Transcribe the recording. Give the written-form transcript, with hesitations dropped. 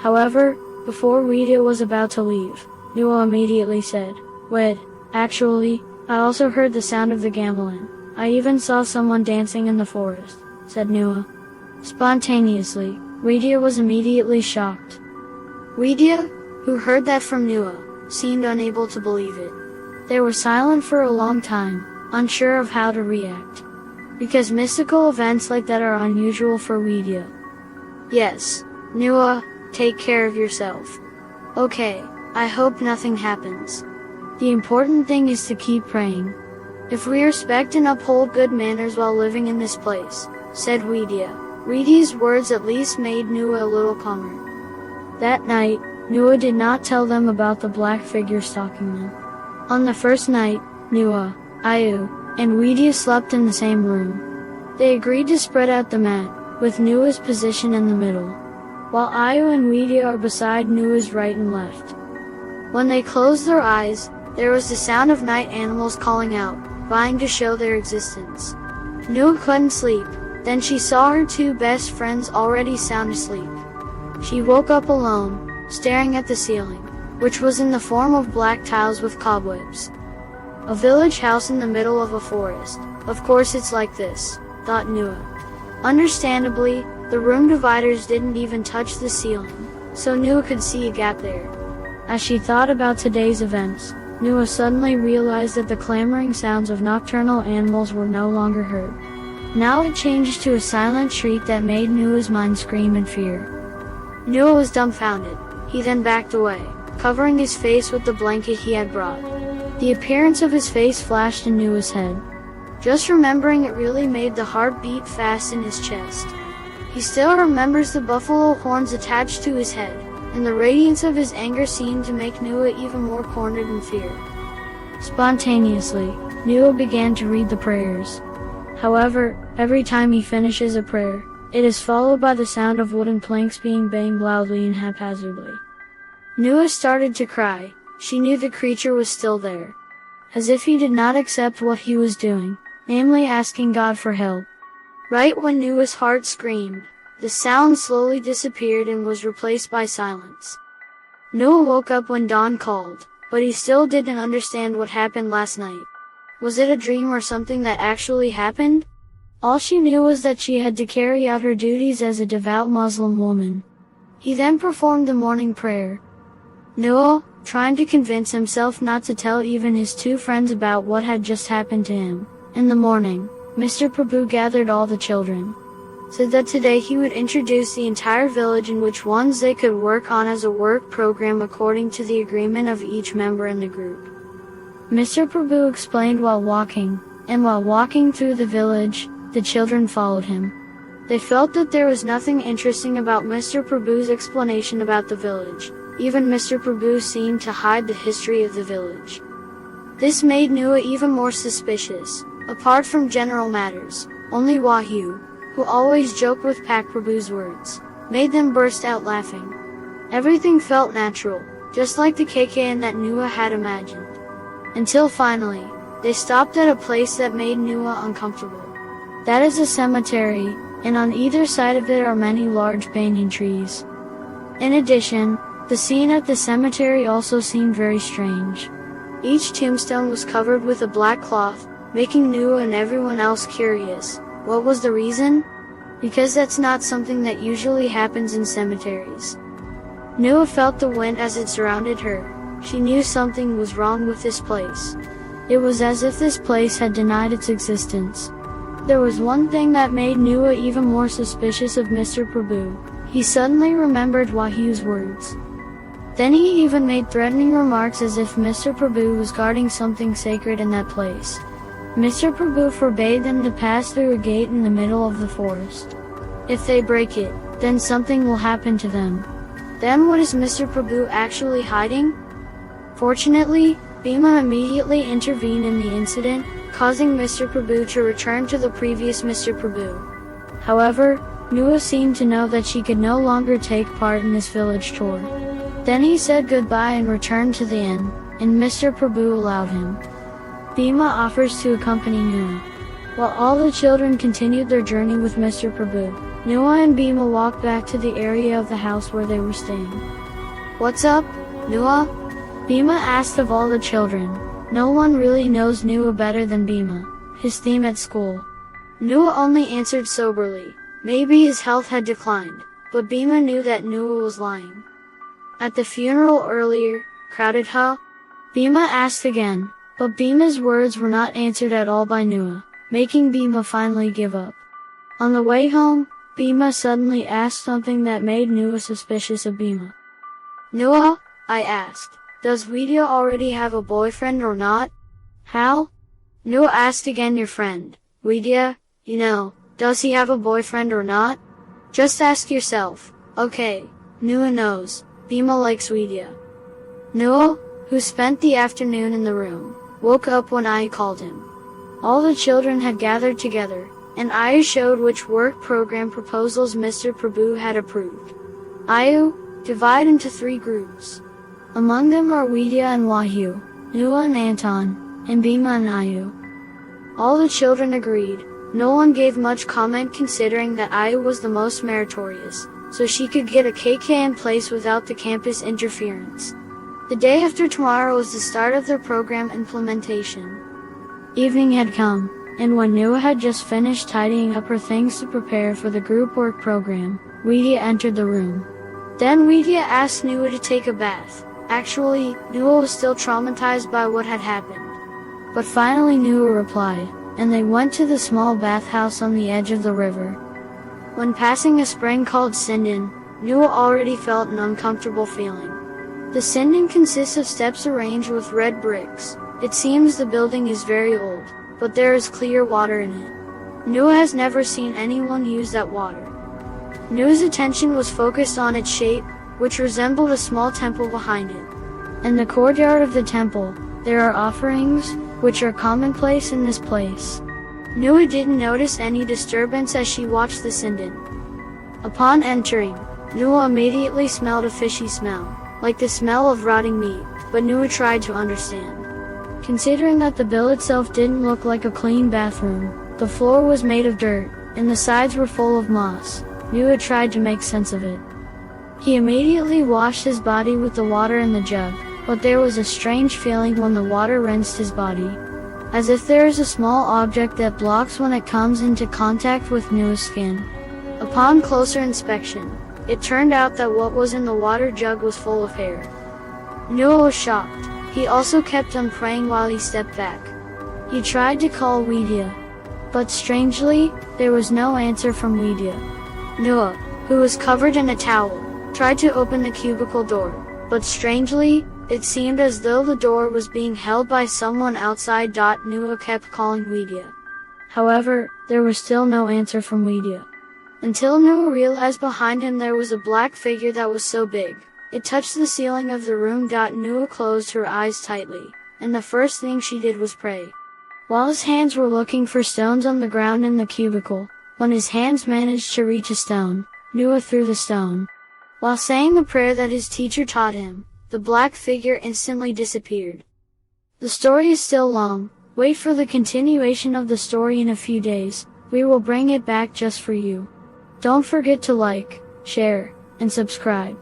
However, before Rita was about to leave, Nua immediately said, "Wait, actually, I also heard the sound of the gambling. I even saw someone dancing in the forest," said Nua. Spontaneously, Rita was immediately shocked. Rita, who heard that from Nua, seemed unable to believe it. They were silent for a long time, unsure of how to react. Because mystical events like that are unusual for Rita. "Yes, Nua, take care of yourself. Okay, I hope nothing happens. The important thing is to keep praying. If we respect and uphold good manners while living in this place," said Rita. Rita's words at least made Nua a little calmer. That night, Nua did not tell them about the black figure stalking them. On the first night, Nua, Ayu, and Rita slept in the same room. They agreed to spread out the mat, with Nua's position in the middle, while Ayu and Rita are beside Nua's right and left. When they closed their eyes, there was the sound of night animals calling out, vying to show their existence. Nua couldn't sleep. Then she saw her two best friends already sound asleep. She woke up alone, staring at the ceiling, which was in the form of black tiles with cobwebs. A village house in the middle of a forest. Of course it's like this, thought Nua. Understandably, the room dividers didn't even touch the ceiling, so Nua could see a gap there. As she thought about today's events, Nua suddenly realized that the clamoring sounds of nocturnal animals were no longer heard. Now it changed to a silent shriek that made Nua's mind scream in fear. Nua was dumbfounded. He then backed away, covering his face with the blanket he had brought. The appearance of his face flashed in Nua's head. Just remembering it really made the heart beat fast in his chest. He still remembers the buffalo horns attached to his head, and the radiance of his anger seemed to make Nua even more cornered in fear. Spontaneously, Nua began to read the prayers. However, every time he finishes a prayer, it is followed by the sound of wooden planks being banged loudly and haphazardly. Nua started to cry. She knew the creature was still there. As if he did not accept what he was doing, namely asking God for help. Right when Nua's heart screamed, the sound slowly disappeared and was replaced by silence. Nua woke up when dawn called, but he still didn't understand what happened last night. Was it a dream or something that actually happened? All she knew was that she had to carry out her duties as a devout Muslim woman. He then performed the morning prayer. Nua, trying to convince himself not to tell even his two friends about what had just happened to him. In the morning, Mr. Prabhu gathered all the children. Said that today he would introduce the entire village in which ones they could work on as a work program according to the agreement of each member in the group. Mr. Prabhu explained while walking, and while walking through the village, the children followed him. They felt that there was nothing interesting about Mr. Prabhu's explanation about the village. Even Mr. Prabhu seemed to hide the history of the village. This made Nua even more suspicious. Apart from general matters, only Wahyu, who always joked with Pak Prabhu's words, made them burst out laughing. Everything felt natural, just like the KKN that Nua had imagined. Until finally, they stopped at a place that made Nua uncomfortable. That is a cemetery, and on either side of it are many large banyan trees. In addition, the scene at the cemetery also seemed very strange. Each tombstone was covered with a black cloth, making Nua and everyone else curious. What was the reason? Because that's not something that usually happens in cemeteries. Nua felt the wind as it surrounded her. She knew something was wrong with this place. It was as if this place had denied its existence. There was one thing that made Nua even more suspicious of Mr. Prabhu. He suddenly remembered Wahyu's words. Then he even made threatening remarks as if Mr. Prabhu was guarding something sacred in that place. Mr. Prabhu forbade them to pass through a gate in the middle of the forest. If they break it, then something will happen to them. Then what is Mr. Prabhu actually hiding? Fortunately, Bhima immediately intervened in the incident, causing Mr. Prabhu to return to the previous Mr. Prabhu. However, Nua seemed to know that she could no longer take part in this village tour. Then he said goodbye and returned to the inn, and Mr. Prabhu allowed him. Bhima offers to accompany Nua. While all the children continued their journey with Mr. Prabhu, Noah and Bima walked back to the area of the house where they were staying. "What's up, Noah?" Bima asked of all the children. No one really knows Noah better than Bima, his theme at school. Noah only answered soberly. Maybe his health had declined, but Bima knew that Noah was lying. "At the funeral earlier, crowded huh?" Bima asked again, but Bima's words were not answered at all by Noah, making Bima finally give up. On the way home, Bima suddenly asked something that made Noah suspicious of Bima. "Noah," I asked, "does Vidya already have a boyfriend or not?" "How?" Noah asked again. "Your friend, Vidya, does he have a boyfriend or not? Just ask yourself." "Okay." Noah knows. Bima likes Vidya. Noah, who spent the afternoon in the room, woke up when I called him. All the children had gathered together, and Ayu showed which work program proposals Mr. Prabhu had approved. Ayu, divide into 3 groups. Among them are Vidya and Wahyu, Noah and Anton, and Bima and Ayu. All the children agreed. No one gave much comment considering that Ayu was the most meritorious, so she could get a KK in place without the campus interference. The day after tomorrow was the start of their program implementation. Evening had come, and when Noah had just finished tidying up her things to prepare for the group work program, Vidya entered the room. Then Vidya asked Noah to take a bath. Actually, Noah was still traumatized by what had happened. But finally Noah replied, and they went to the small bathhouse on the edge of the river. When passing a spring called Sindon, Noah already felt an uncomfortable feeling. The Sindon consists of steps arranged with red bricks. It seems the building is very old, but there is clear water in it. Noah has never seen anyone use that water. Noah's attention was focused on its shape, which resembled a small temple behind it. In the courtyard of the temple, there are offerings, which are commonplace in this place. Noah didn't notice any disturbance as she watched the Sindon. Upon entering, Noah immediately smelled a fishy smell, like the smell of rotting meat, but Noah tried to understand. Considering that the bill itself didn't look like a clean bathroom, the floor was made of dirt, and the sides were full of moss, Noah tried to make sense of it. He immediately washed his body with the water in the jug, but there was a strange feeling when the water rinsed his body. As if there is a small object that blocks when it comes into contact with Noah's skin. Upon closer inspection, it turned out that what was in the water jug was full of hair. Noah was shocked. He also kept on praying while he stepped back. He tried to call Vidya, but strangely, there was no answer from Vidya. Noah, who was covered in a towel, tried to open the cubicle door, but strangely, it seemed as though the door was being held by someone outside. Noah kept calling Vidya. However, there was still no answer from Vidya. Until Noah realized behind him there was a black figure that was so big, it touched the ceiling of the room. Noah closed her eyes tightly, and the first thing she did was pray. While his hands were looking for stones on the ground in the cubicle, when his hands managed to reach a stone, Noah threw the stone. While saying the prayer that his teacher taught him, the black figure instantly disappeared. The story is still long. Wait for the continuation of the story in a few days. We will bring it back just for you. Don't forget to like, share, and subscribe.